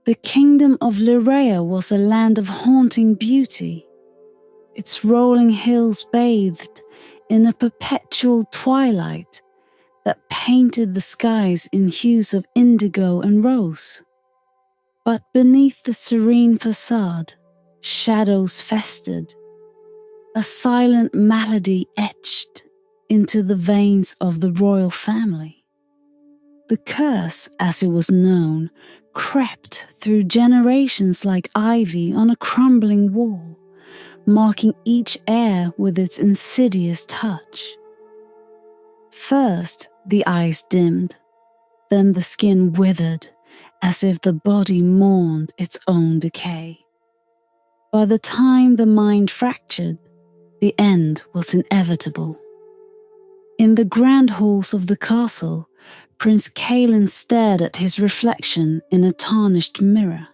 The kingdom of Liraea was a land of haunting beauty, its rolling hills bathed in a perpetual twilight that painted the skies in hues of indigo and rose. But beneath the serene facade, shadows festered, a silent malady etched into the veins of the royal family. The curse, as it was known, crept through generations like ivy on a crumbling wall, marking each heir with its insidious touch. First, the eyes dimmed, then the skin withered, as if the body mourned its own decay. By the time the mind fractured, the end was inevitable. In the grand halls of the castle, Prince Kaelen stared at his reflection in a tarnished mirror.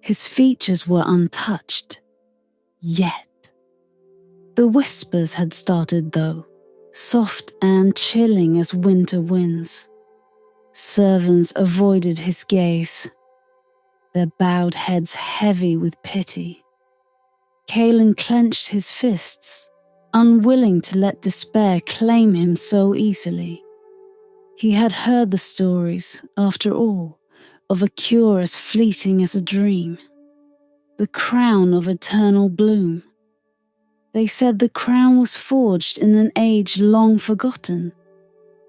His features were untouched, yet. The whispers had started though, soft and chilling as winter winds. Servants avoided his gaze, their bowed heads heavy with pity. Kaelen clenched his fists, unwilling to let despair claim him so easily. He had heard the stories, after all, of a cure as fleeting as a dream. The crown of eternal bloom. They said the crown was forged in an age long forgotten,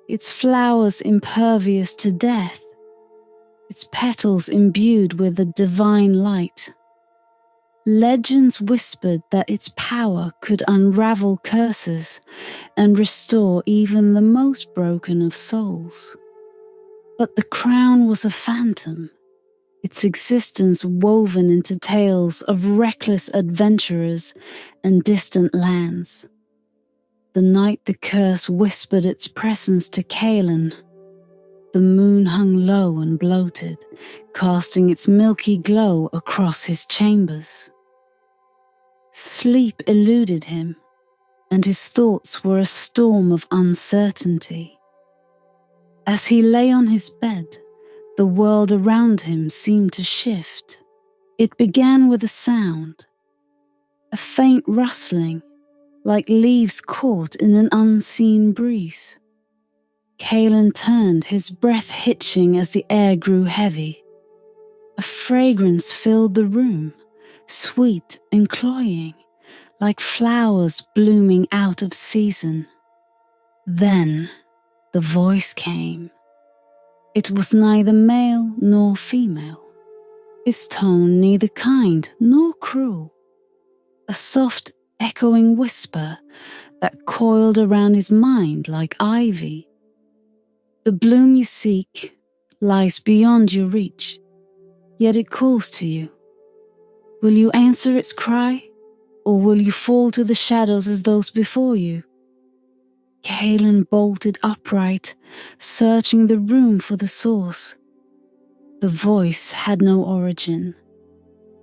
its flowers impervious to death, its petals imbued with a divine light. Legends whispered that its power could unravel curses and restore even the most broken of souls. But the crown was a phantom, its existence woven into tales of reckless adventurers and distant lands. The night the curse whispered its presence to Kaelen, the moon hung low and bloated, casting its milky glow across his chambers. Sleep eluded him, and his thoughts were a storm of uncertainty. As he lay on his bed, the world around him seemed to shift. It began with a sound, a faint rustling, like leaves caught in an unseen breeze. Kaelen turned, his breath hitching as the air grew heavy. A fragrance filled the room, sweet and cloying, like flowers blooming out of season. Then the voice came. It was neither male nor female, its tone neither kind nor cruel. A soft, echoing whisper that coiled around his mind like ivy. The bloom you seek lies beyond your reach, yet it calls to you. Will you answer its cry, or will you fall to the shadows as those before you? Kaelen bolted upright, searching the room for the source. The voice had no origin.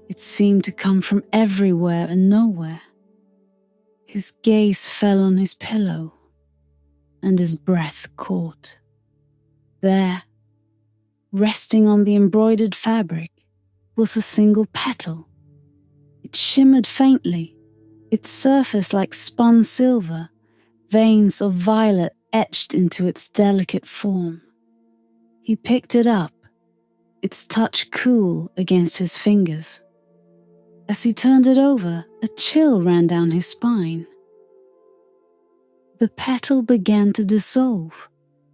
It seemed to come from everywhere and nowhere. His gaze fell on his pillow, and his breath caught. There, resting on the embroidered fabric, was a single petal. It shimmered faintly, its surface like spun silver, veins of violet etched into its delicate form. He picked it up, its touch cool against his fingers. As he turned it over, a chill ran down his spine. The petal began to dissolve,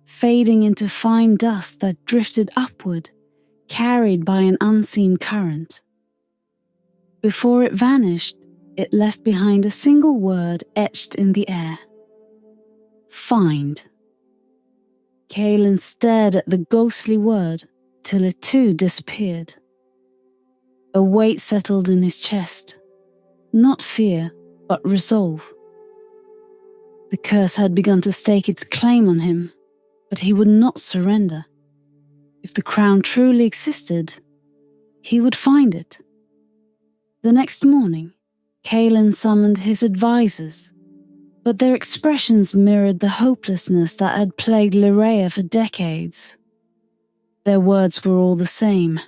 fading into fine dust that drifted upward, carried by an unseen current. Before it vanished, it left behind a single word etched in the air. Find. Kaelen stared at the ghostly word till it too disappeared. A weight settled in his chest, not fear, but resolve. The curse had begun to stake its claim on him, but he would not surrender. If the crown truly existed, he would find it. The next morning, Kaelen summoned his advisors, but their expressions mirrored the hopelessness that had plagued Liraea for decades. Their words were all the same.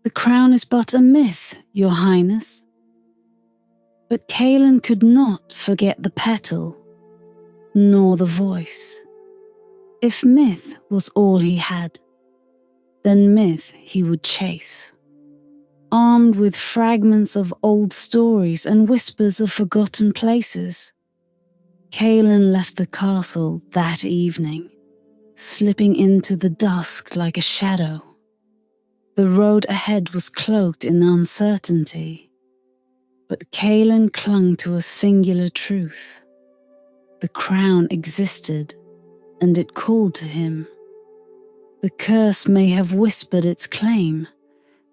"The crown is but a myth, Your Highness." But Kaelen could not forget the petal, nor the voice. If myth was all he had, then myth he would chase. Armed with fragments of old stories and whispers of forgotten places, Kaelen left the castle that evening, slipping into the dusk like a shadow. The road ahead was cloaked in uncertainty, but Kaelen clung to a singular truth. The crown existed, and it called to him. The curse may have whispered its claim,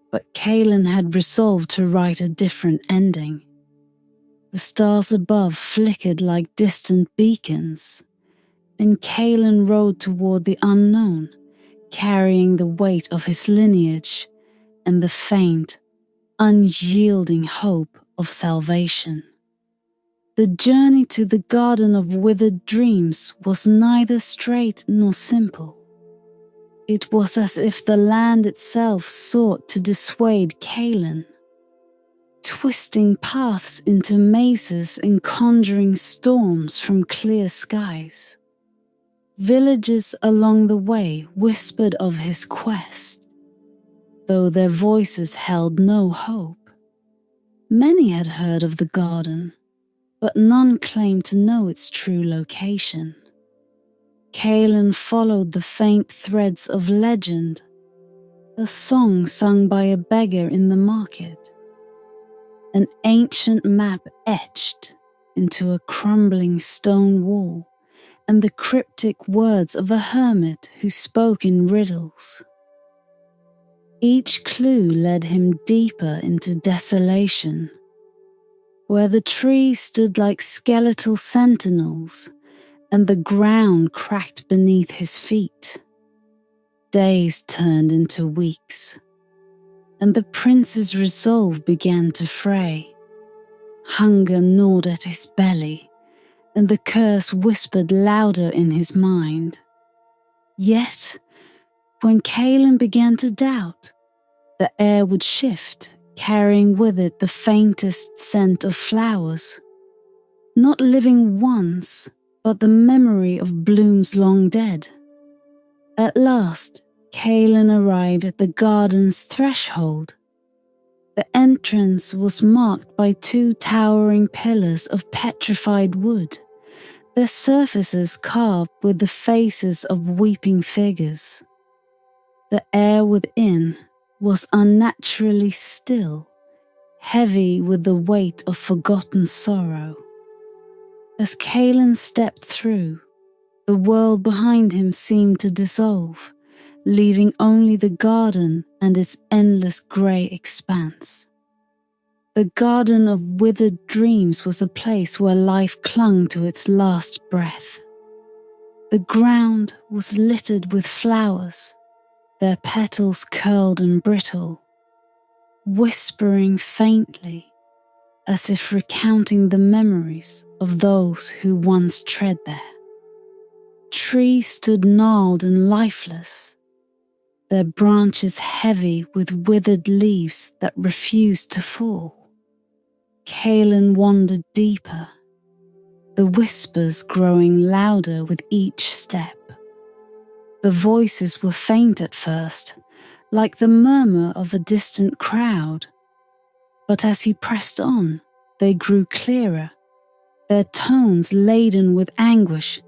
but Kaelen had resolved to write a different ending. The stars above flickered like distant beacons, and Kaelen rode toward the unknown, carrying the weight of his lineage and the faint, unyielding hope of salvation. The journey to the Garden of Withered Dreams was neither straight nor simple. It was as if the land itself sought to dissuade Kaelen, twisting paths into mazes and conjuring storms from clear skies. Villagers along the way whispered of his quest, though their voices held no hope. Many had heard of the garden, but none claimed to know its true location. Kaelen followed the faint threads of legend, a song sung by a beggar in the market, an ancient map etched into a crumbling stone wall, and the cryptic words of a hermit who spoke in riddles. Each clue led him deeper into desolation, where the trees stood like skeletal sentinels and the ground cracked beneath his feet. Days turned into weeks, and the prince's resolve began to fray. Hunger gnawed at his belly, and the curse whispered louder in his mind. Yet, when Kaelen began to doubt, the air would shift, carrying with it the faintest scent of flowers, not living once, but the memory of blooms long dead. At last, Kaelen arrived at the garden's threshold. The entrance was marked by two towering pillars of petrified wood, their surfaces carved with the faces of weeping figures. The air within was unnaturally still, heavy with the weight of forgotten sorrow. As Kaelen stepped through, the world behind him seemed to dissolve, leaving only the garden and its endless grey expanse. The Garden of Withered Dreams was a place where life clung to its last breath. The ground was littered with flowers, their petals curled and brittle, whispering faintly, as if recounting the memories of those who once tread there. Trees stood gnarled and lifeless, their branches heavy with withered leaves that refused to fall. Kaelen wandered deeper, the whispers growing louder with each step. The voices were faint at first, like the murmur of a distant crowd. But as he pressed on, they grew clearer, their tones laden with anguish.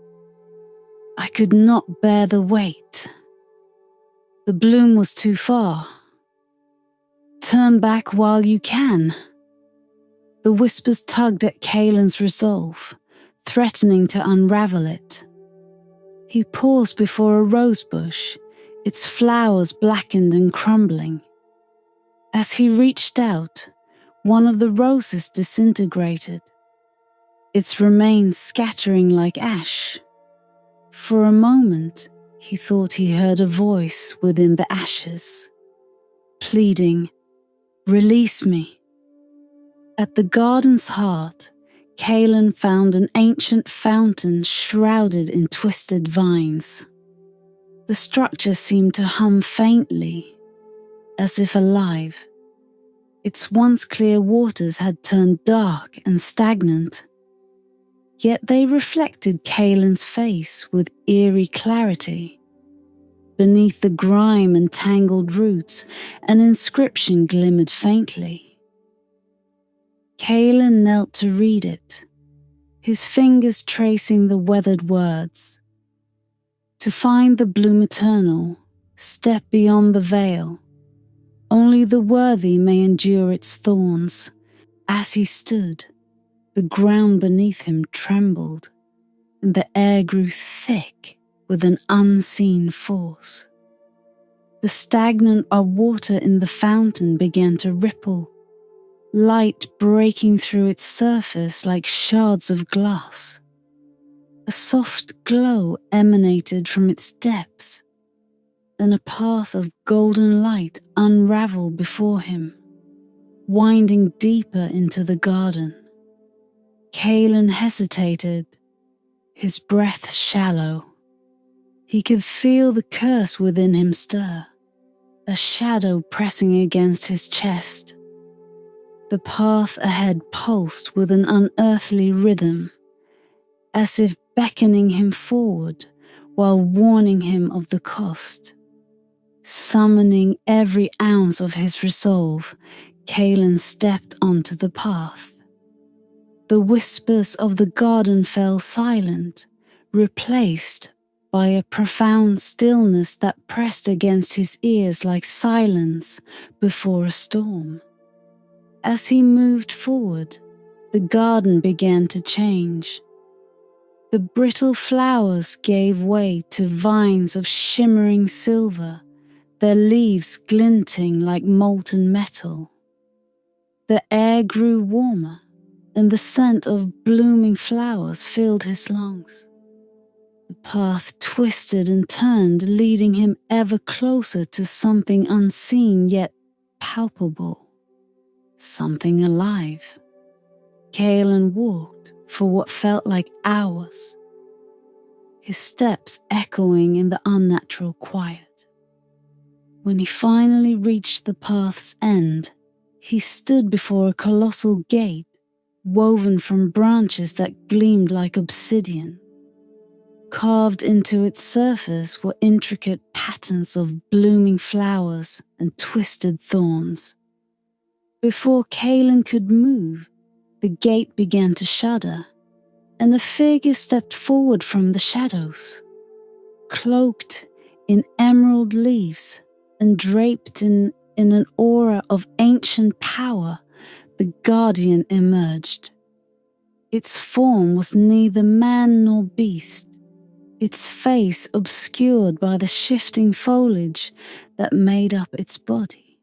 I could not bear the weight. The bloom was too far. Turn back while you can. The whispers tugged at Kaelen's resolve, threatening to unravel it. He paused before a rosebush, its flowers blackened and crumbling. As he reached out, one of the roses disintegrated, its remains scattering like ash. For a moment, he thought he heard a voice within the ashes, pleading, "Release me." At the garden's heart, Kaelen found an ancient fountain shrouded in twisted vines. The structure seemed to hum faintly, as if alive. Its once clear waters had turned dark and stagnant, yet they reflected Kaelen's face with eerie clarity. Beneath the grime and tangled roots, an inscription glimmered faintly. Kaelen knelt to read it, his fingers tracing the weathered words. To find the bloom eternal, step beyond the veil. Only the worthy may endure its thorns. As he stood, the ground beneath him trembled, and the air grew thick with an unseen force. The stagnant water in the fountain began to ripple, light breaking through its surface like shards of glass. A soft glow emanated from its depths, and a path of golden light unraveled before him, winding deeper into the garden. Kaelen hesitated, his breath shallow. He could feel the curse within him stir, a shadow pressing against his chest. The path ahead pulsed with an unearthly rhythm, as if beckoning him forward while warning him of the cost. Summoning every ounce of his resolve, Kaelen stepped onto the path. The whispers of the garden fell silent, replaced by a profound stillness that pressed against his ears like silence before a storm. As he moved forward, the garden began to change. The brittle flowers gave way to vines of shimmering silver, their leaves glinting like molten metal. The air grew warmer, and the scent of blooming flowers filled his lungs. The path twisted and turned, leading him ever closer to something unseen yet palpable, something alive. Kaelen walked for what felt like hours, his steps echoing in the unnatural quiet. When he finally reached the path's end, he stood before a colossal gate woven from branches that gleamed like obsidian. Carved into its surface were intricate patterns of blooming flowers and twisted thorns. Before Kaelen could move, the gate began to shudder, and a figure stepped forward from the shadows. Cloaked in emerald leaves and draped in an aura of ancient power, the guardian emerged. Its form was neither man nor beast, its face obscured by the shifting foliage that made up its body.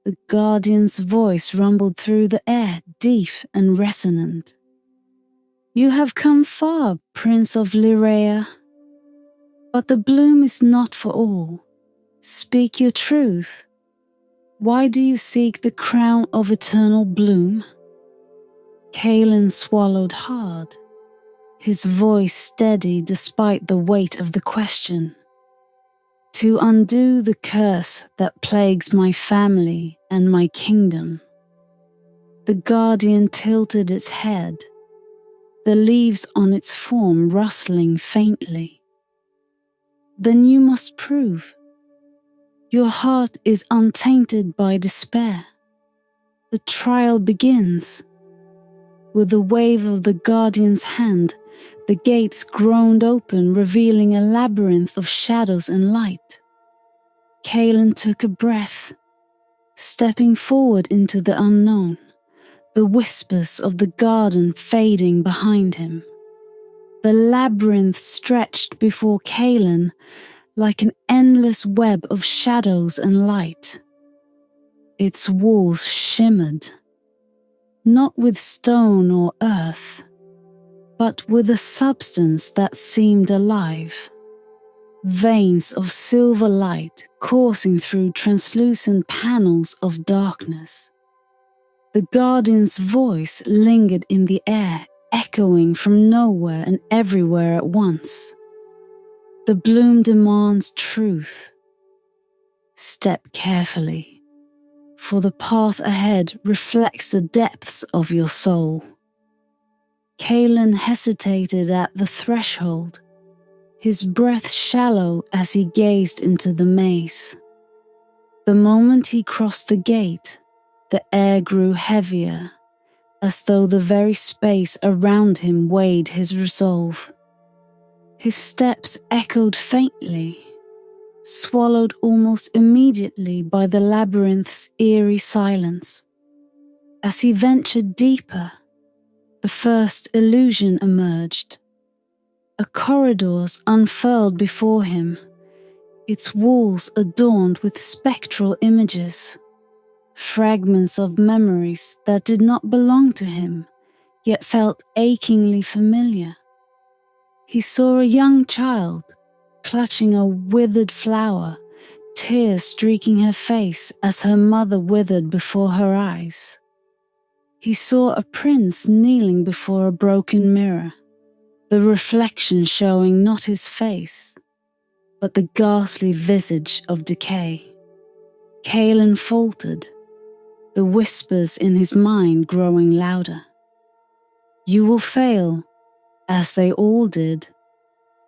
The guardian's voice rumbled through the air, deep and resonant. "You have come far, Prince of Liraea, but the bloom is not for all. Speak your truth. Why do you seek the crown of eternal bloom?" Kaelen swallowed hard, his voice steady despite the weight of the question. "To undo the curse that plagues my family and my kingdom." The guardian tilted its head, the leaves on its form rustling faintly. "Then you must prove. Your heart is untainted by despair. The trial begins." With a wave of the guardian's hand, the gates groaned open, revealing a labyrinth of shadows and light. Kaelen took a breath, stepping forward into the unknown, the whispers of the garden fading behind him. The labyrinth stretched before Kaelen like an endless web of shadows and light. Its walls shimmered, not with stone or earth, but with a substance that seemed alive. Veins of silver light coursing through translucent panels of darkness. The guardian's voice lingered in the air, echoing from nowhere and everywhere at once. "The bloom demands truth. Step carefully, for the path ahead reflects the depths of your soul. Kaelen hesitated at the threshold, his breath shallow as he gazed into the maze. The moment he crossed the gate, the air grew heavier, as though the very space around him weighed his resolve. His steps echoed faintly, swallowed almost immediately by the labyrinth's eerie silence. As he ventured deeper, the first illusion emerged. A corridor unfurled before him, its walls adorned with spectral images, fragments of memories that did not belong to him, yet felt achingly familiar. He saw a young child, clutching a withered flower, tears streaking her face as her mother withered before her eyes. He saw a prince kneeling before a broken mirror, the reflection showing not his face, but the ghastly visage of decay. Kaelen faltered, the whispers in his mind growing louder. You will fail, as they all did.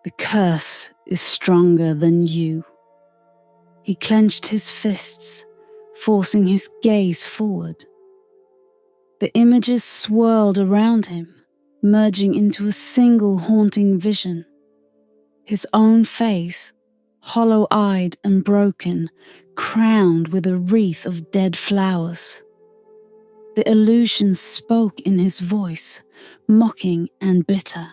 The curse is stronger than you. He clenched his fists, forcing his gaze forward. The images swirled around him, merging into a single haunting vision. His own face, hollow-eyed and broken, crowned with a wreath of dead flowers. The illusion spoke in his voice, mocking and bitter.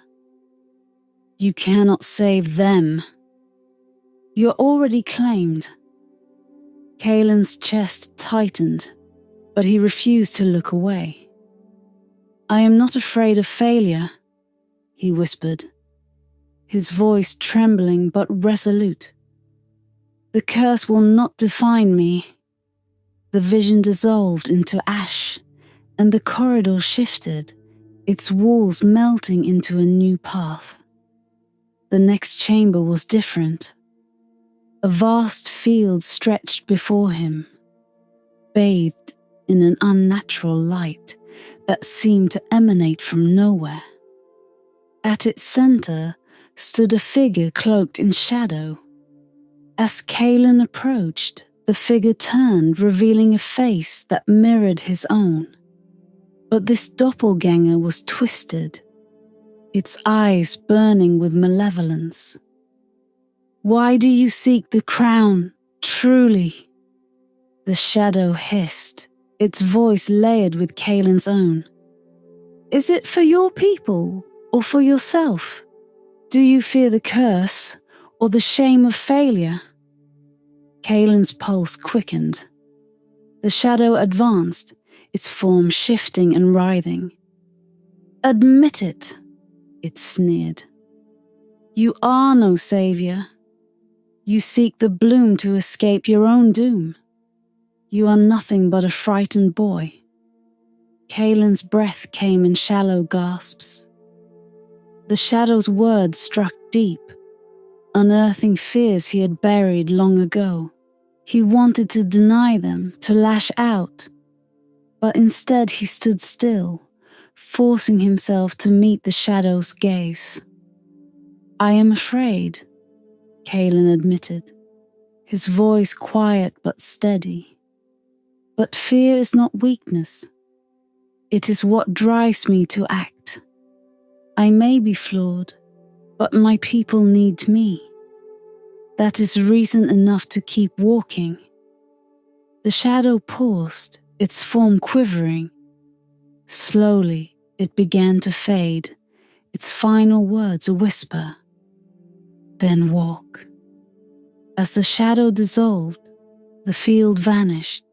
You cannot save them. You're already claimed. Kaelen's chest tightened, but he refused to look away. I am not afraid of failure, he whispered, his voice trembling but resolute. The curse will not define me. The vision dissolved into ash, and the corridor shifted, its walls melting into a new path. The next chamber was different. A vast field stretched before him, bathed in an unnatural light that seemed to emanate from nowhere. At its center stood a figure cloaked in shadow. As Kaelen approached, the figure turned, revealing a face that mirrored his own. But this doppelganger was twisted, its eyes burning with malevolence. Why do you seek the crown, truly? The shadow hissed, its voice layered with Kaelen's own. Is it for your people or for yourself? Do you fear the curse or the shame of failure? Kaelen's pulse quickened. The shadow advanced, its form shifting and writhing. Admit it, it sneered. You are no savior. You seek the bloom to escape your own doom. You are nothing but a frightened boy. Kaelen's breath came in shallow gasps. The shadow's words struck deep, unearthing fears he had buried long ago. He wanted to deny them, to lash out, but instead he stood still, forcing himself to meet the shadow's gaze. I am afraid, Kaelen admitted, his voice quiet but steady. But fear is not weakness. It is what drives me to act. I may be flawed, but my people need me. That is reason enough to keep walking. The shadow paused, its form quivering. Slowly, it began to fade, its final words a whisper. Then walk. As the shadow dissolved, the field vanished,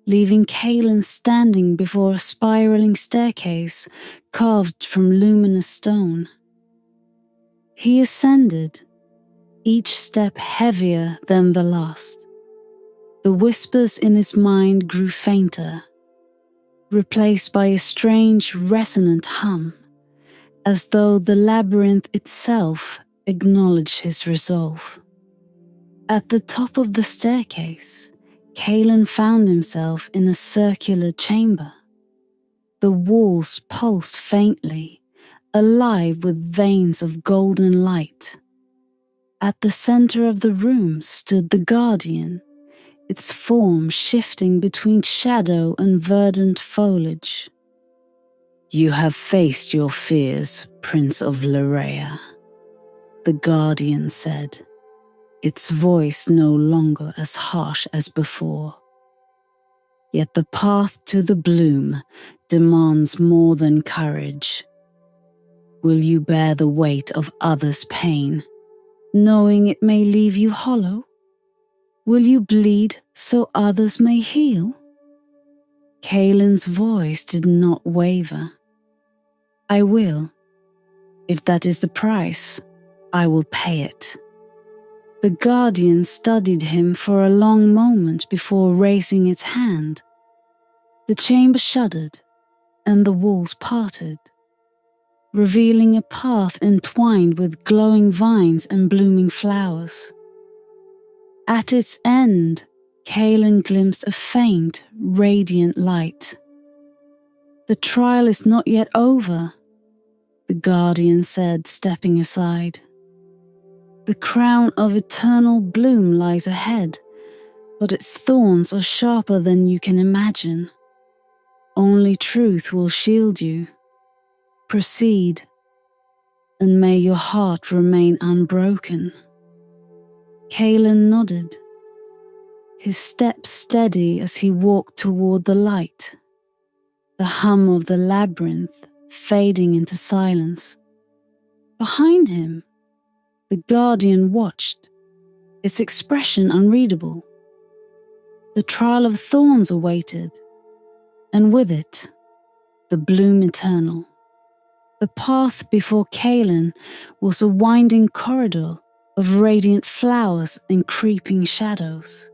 leaving Kaelen standing before a spiraling staircase carved from luminous stone. He ascended, each step heavier than the last. The whispers in his mind grew fainter, replaced by a strange, resonant hum, as though the labyrinth itself acknowledged his resolve. At the top of the staircase, Kaelen found himself in a circular chamber. The walls pulsed faintly, alive with veins of golden light. At the center of the room stood the Guardian, its form shifting between shadow and verdant foliage. "You have faced your fears, Prince of Liraea," the Guardian said, its voice no longer as harsh as before. "Yet the path to the bloom demands more than courage. Will you bear the weight of others' pain, knowing it may leave you hollow? Will you bleed so others may heal?" Kaelen's voice did not waver. "I will. If that is the price, I will pay it." The Guardian studied him for a long moment before raising its hand. The chamber shuddered, and the walls parted, revealing a path entwined with glowing vines and blooming flowers. At its end, Kaelen glimpsed a faint, radiant light. "The trial is not yet over," the Guardian said, stepping aside. "The crown of eternal bloom lies ahead, but its thorns are sharper than you can imagine. Only truth will shield you. Proceed, and may your heart remain unbroken." Kaelen nodded, his steps steady as he walked toward the light, the hum of the labyrinth fading into silence. Behind him, the Guardian watched, its expression unreadable. The trial of thorns awaited, and with it, the bloom eternal. The path before Kaelen was a winding corridor of radiant flowers and creeping shadows.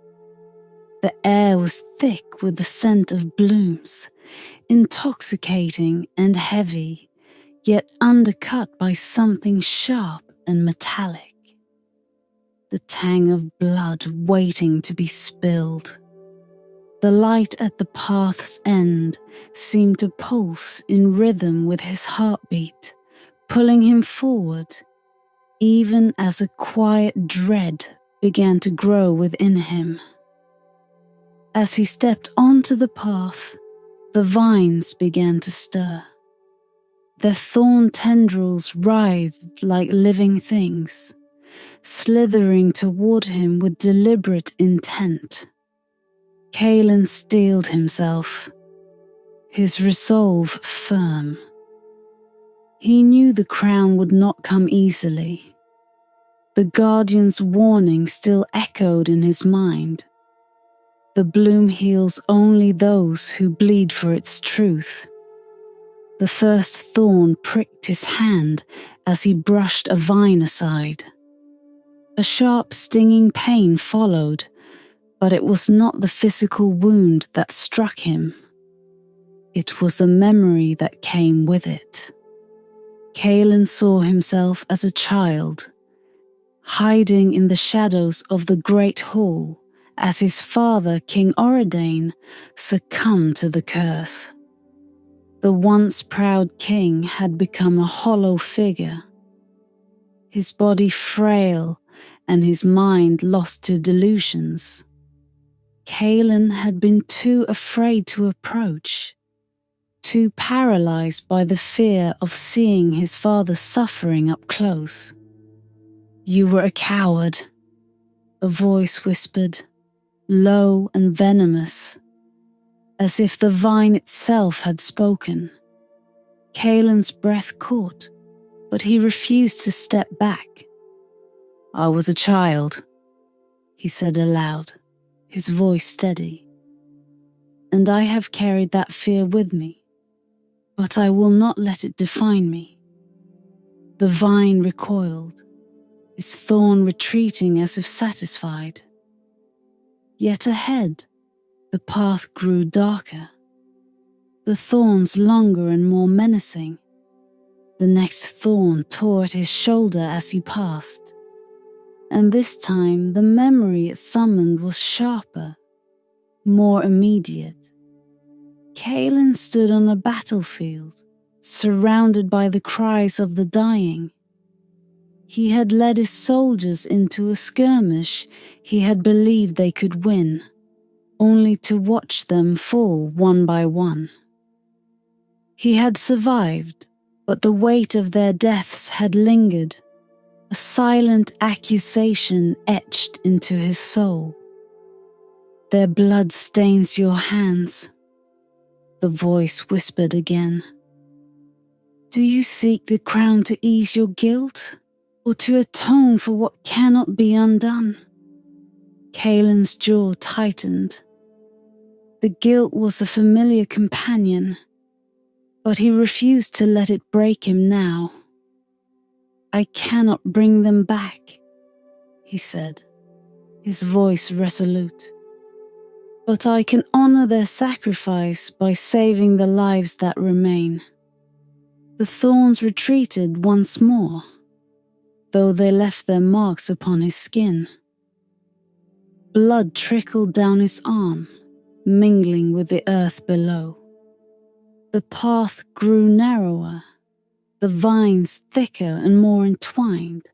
The air was thick with the scent of blooms, intoxicating and heavy, yet undercut by something sharp and metallic. The tang of blood waiting to be spilled. The light at the path's end seemed to pulse in rhythm with his heartbeat, pulling him forward, even as a quiet dread began to grow within him. As he stepped onto the path, the vines began to stir. Their thorn tendrils writhed like living things, slithering toward him with deliberate intent. Kaelen steeled himself, his resolve firm. He knew the crown would not come easily. The Guardian's warning still echoed in his mind. The bloom heals only those who bleed for its truth. The first thorn pricked his hand as he brushed a vine aside. A sharp stinging pain followed, but it was not the physical wound that struck him. It was a memory that came with it. Kaelen saw himself as a child, hiding in the shadows of the great hall as his father, King Oridane, succumbed to the curse. The once proud king had become a hollow figure, his body frail and his mind lost to delusions. Kaelen had been too afraid to approach, too paralyzed by the fear of seeing his father's suffering up close. "You were a coward," a voice whispered, low and venomous, as if the vine itself had spoken. Kaelen's breath caught, but he refused to step back. "I was a child," he said aloud, his voice steady. "And I have carried that fear with me, but I will not let it define me." The vine recoiled, its thorn retreating as if satisfied. Yet ahead, the path grew darker, the thorns longer and more menacing. The next thorn tore at his shoulder as he passed, and this time the memory it summoned was sharper, more immediate. Kaelen stood on a battlefield, surrounded by the cries of the dying. He had led his soldiers into a skirmish he had believed they could win, only to watch them fall one by one. He had survived, but the weight of their deaths had lingered, a silent accusation etched into his soul. "Their blood stains your hands," the voice whispered again. "Do you seek the crown to ease your guilt, or to atone for what cannot be undone?" Kaelen's jaw tightened. The guilt was a familiar companion, but he refused to let it break him now. "I cannot bring them back," he said, his voice resolute. "But I can honor their sacrifice by saving the lives that remain." The thorns retreated once more, though they left their marks upon his skin. Blood trickled down his arm, mingling with the earth below. The path grew narrower, the vines thicker and more entwined,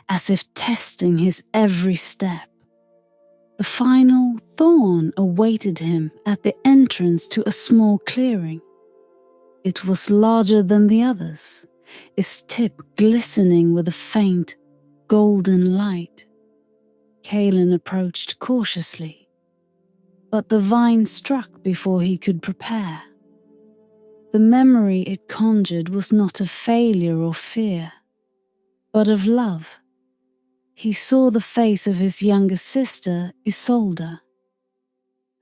as if testing his every step. The final thorn awaited him at the entrance to a small clearing. It was larger than the others, its tip glistening with a faint, golden light. Kaelen approached cautiously, but the vine struck before he could prepare. The memory it conjured was not of failure or fear, but of love. He saw the face of his younger sister, Isolde,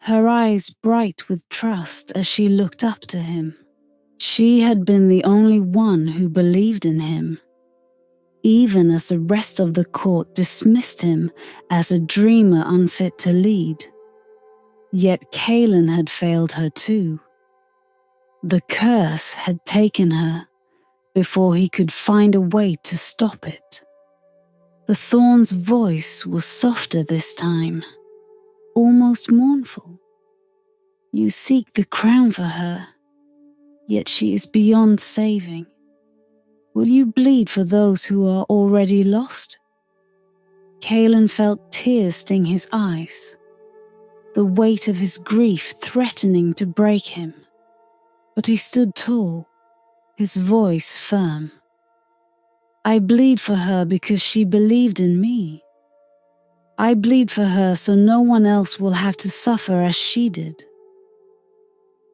her eyes bright with trust as she looked up to him. She had been the only one who believed in him, even as the rest of the court dismissed him as a dreamer unfit to lead. Yet Kaelen had failed her too. The curse had taken her before he could find a way to stop it. The thorn's voice was softer this time, almost mournful. "You seek the crown for her, yet she is beyond saving. Will you bleed for those who are already lost?" Kaelen felt tears sting his eyes, the weight of his grief threatening to break him. But he stood tall, his voice firm. "I bleed for her because she believed in me. I bleed for her so no one else will have to suffer as she did."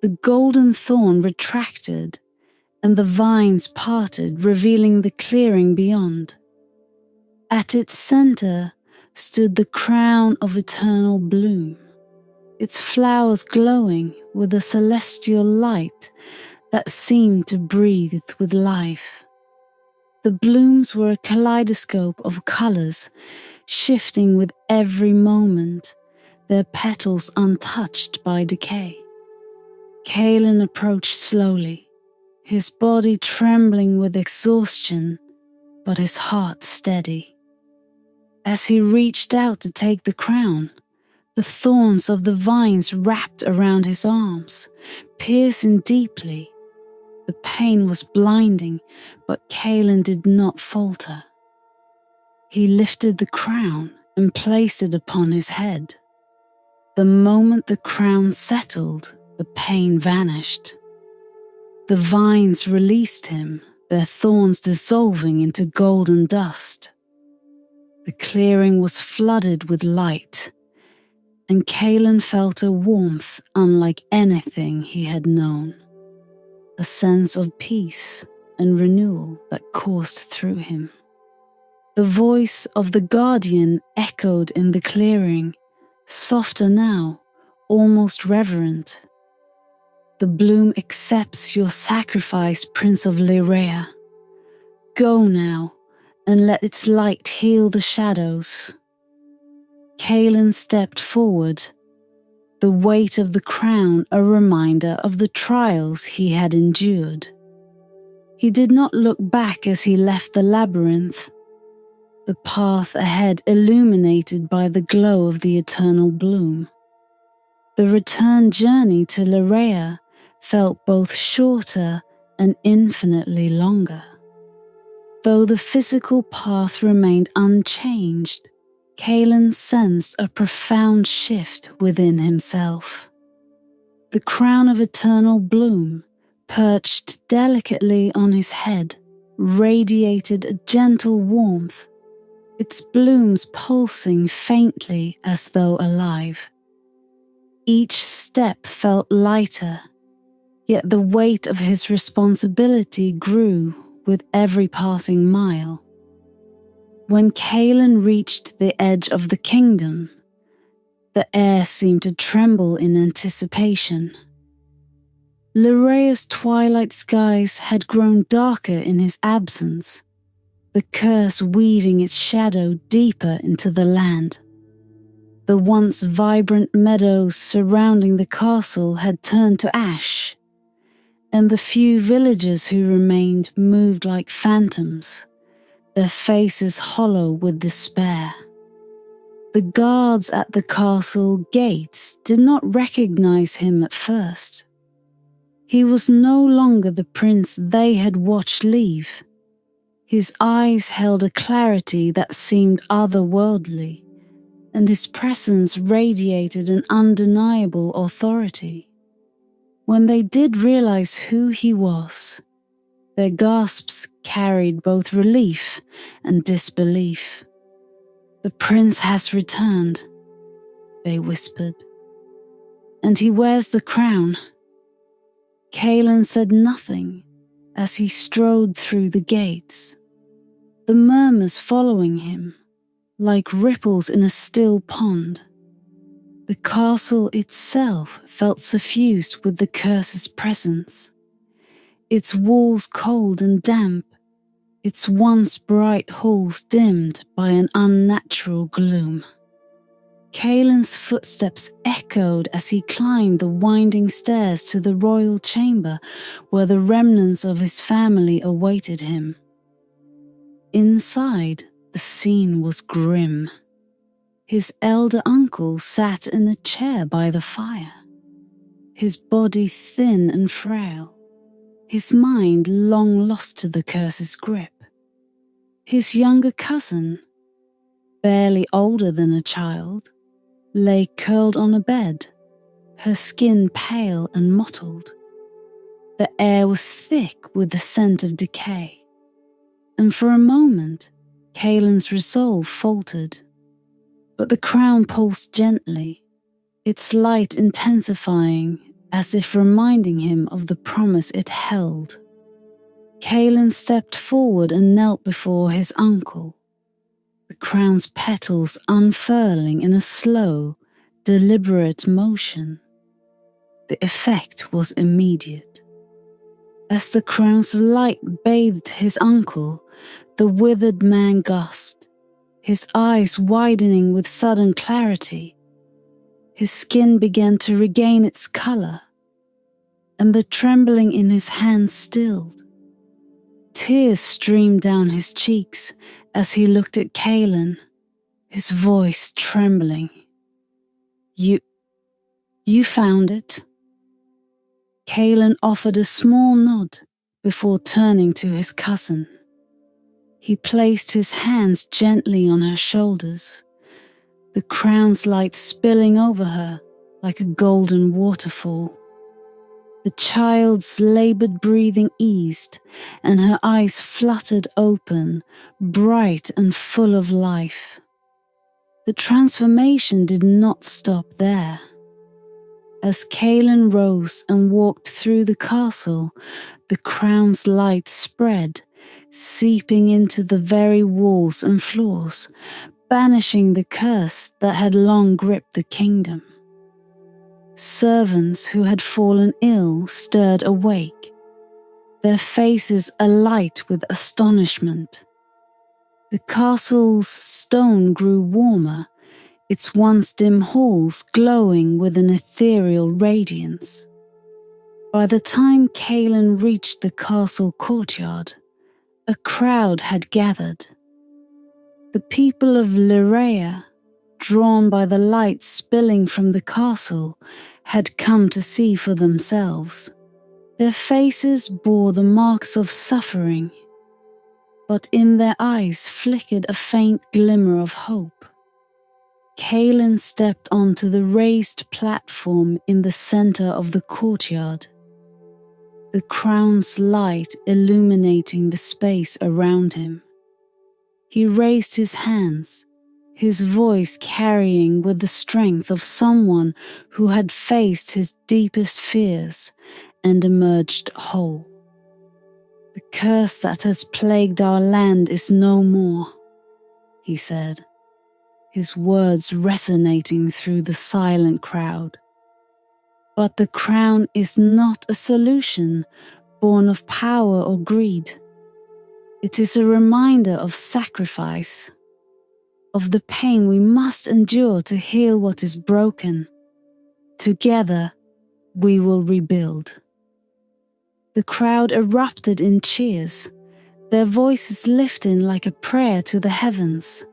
The golden thorn retracted, and the vines parted, revealing the clearing beyond. At its center stood the crown of eternal bloom, its flowers glowing with a celestial light that seemed to breathe with life. The blooms were a kaleidoscope of colors, shifting with every moment, their petals untouched by decay. Kaelen approached slowly, his body trembling with exhaustion, but his heart steady. As he reached out to take the crown, the thorns of the vines wrapped around his arms, piercing deeply. The pain was blinding, but Kaelen did not falter. He lifted the crown and placed it upon his head. The moment the crown settled, the pain vanished. The vines released him, their thorns dissolving into golden dust. The clearing was flooded with light, and Kaelen felt a warmth unlike anything he had known, a sense of peace and renewal that coursed through him. The voice of the guardian echoed in the clearing, softer now, almost reverent. "The bloom accepts your sacrifice, Prince of Liraea. Go now, and let its light heal the shadows." Kaelen stepped forward, the weight of the crown a reminder of the trials he had endured. He did not look back as he left the labyrinth. the path ahead illuminated by the glow of the eternal bloom. The return journey to Liraea felt both shorter and infinitely longer. Though the physical path remained unchanged, Kaelen sensed a profound shift within himself. The crown of eternal bloom, perched delicately on his head, radiated a gentle warmth, its blooms pulsing faintly as though alive. Each step felt lighter, yet the weight of his responsibility grew with every passing mile. When Kaelen reached the edge of the kingdom, the air seemed to tremble in anticipation. Liraea's twilight skies had grown darker in his absence, the curse weaving its shadow deeper into the land. The once vibrant meadows surrounding the castle had turned to ash, and the few villagers who remained moved like phantoms, their faces hollow with despair. The guards at the castle gates did not recognize him at first. He was no longer the prince they had watched leave. His eyes held a clarity that seemed otherworldly, and his presence radiated an undeniable authority. When they did realize who he was, their gasps carried both relief and disbelief. "The prince has returned," they whispered, "and he wears the crown." Kaelen said nothing as he strode through the gates, the murmurs following him, like ripples in a still pond. The castle itself felt suffused with the curse's presence, its walls cold and damp, its once bright halls dimmed by an unnatural gloom. Kaelen's footsteps echoed as he climbed the winding stairs to the royal chamber where the remnants of his family awaited him. Inside, the scene was grim. His elder uncle sat in a chair by the fire, his body thin and frail, his mind long lost to the curse's grip. His younger cousin, barely older than a child, lay curled on a bed, her skin pale and mottled. The air was thick with the scent of decay, and for a moment, Kaelen's resolve faltered. But the crown pulsed gently, its light intensifying as if reminding him of the promise it held. Kaelen stepped forward and knelt before his uncle, the crown's petals unfurling in a slow, deliberate motion. The effect was immediate. As the crown's light bathed his uncle, the withered man gasped, his eyes widening with sudden clarity. His skin began to regain its color, and the trembling in his hands stilled. Tears streamed down his cheeks as he looked at Kaelen, his voice trembling. You found it?" Kaelen offered a small nod before turning to his cousin. He placed his hands gently on her shoulders, the crown's light spilling over her like a golden waterfall. The child's labored breathing eased, and her eyes fluttered open, bright and full of life. The transformation did not stop there. As Kaelen rose and walked through the castle, the crown's light spread, seeping into the very walls and floors, banishing the curse that had long gripped the kingdom. Servants who had fallen ill stirred awake, their faces alight with astonishment. The castle's stone grew warmer, its once dim halls glowing with an ethereal radiance. By the time Kaelen reached the castle courtyard, a crowd had gathered. The people of Liraea, drawn by the light spilling from the castle, had come to see for themselves. Their faces bore the marks of suffering, but in their eyes flickered a faint glimmer of hope. Kaelen stepped onto the raised platform in the center of the courtyard, the crown's light illuminating the space around him. He raised his hands, his voice carrying with the strength of someone who had faced his deepest fears and emerged whole. "The curse that has plagued our land is no more," he said, his words resonating through the silent crowd. "But the crown is not a solution born of power or greed. It is a reminder of sacrifice, of the pain we must endure to heal what is broken. Together, we will rebuild." The crowd erupted in cheers, their voices lifting like a prayer to the heavens.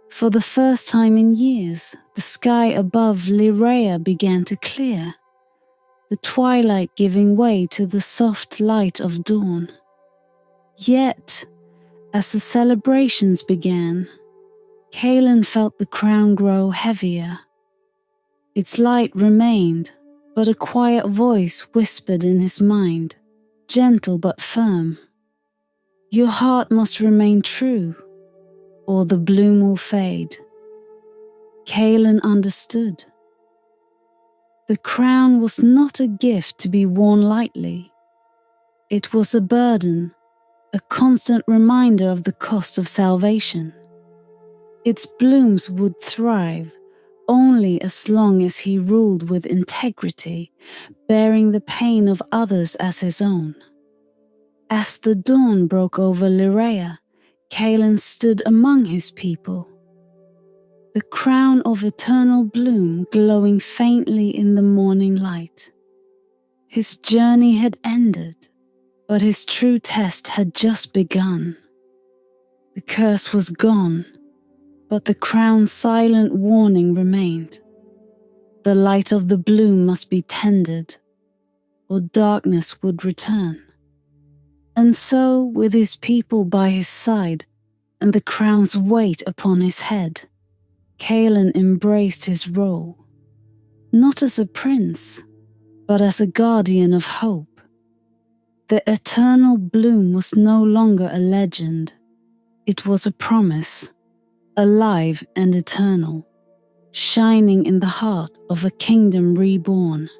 For the first time in years, the sky above Liraea began to clear, the twilight giving way to the soft light of dawn. Yet, as the celebrations began, Kaelen felt the crown grow heavier. Its light remained, but a quiet voice whispered in his mind, gentle but firm, "Your heart must remain true, or the bloom will fade." Kaelen understood. The crown was not a gift to be worn lightly. It was a burden, a constant reminder of the cost of salvation. Its blooms would thrive only as long as he ruled with integrity, bearing the pain of others as his own. As the dawn broke over Liraea, Kaelen stood among his people, the crown of eternal bloom glowing faintly in the morning light. His journey had ended, but his true test had just begun. The curse was gone, but the crown's silent warning remained. The light of the bloom must be tended, or darkness would return. And so, with his people by his side and the crown's weight upon his head, Kaelen embraced his role, not as a prince, but as a guardian of hope. The eternal bloom was no longer a legend. It was a promise, alive and eternal, shining in the heart of a kingdom reborn.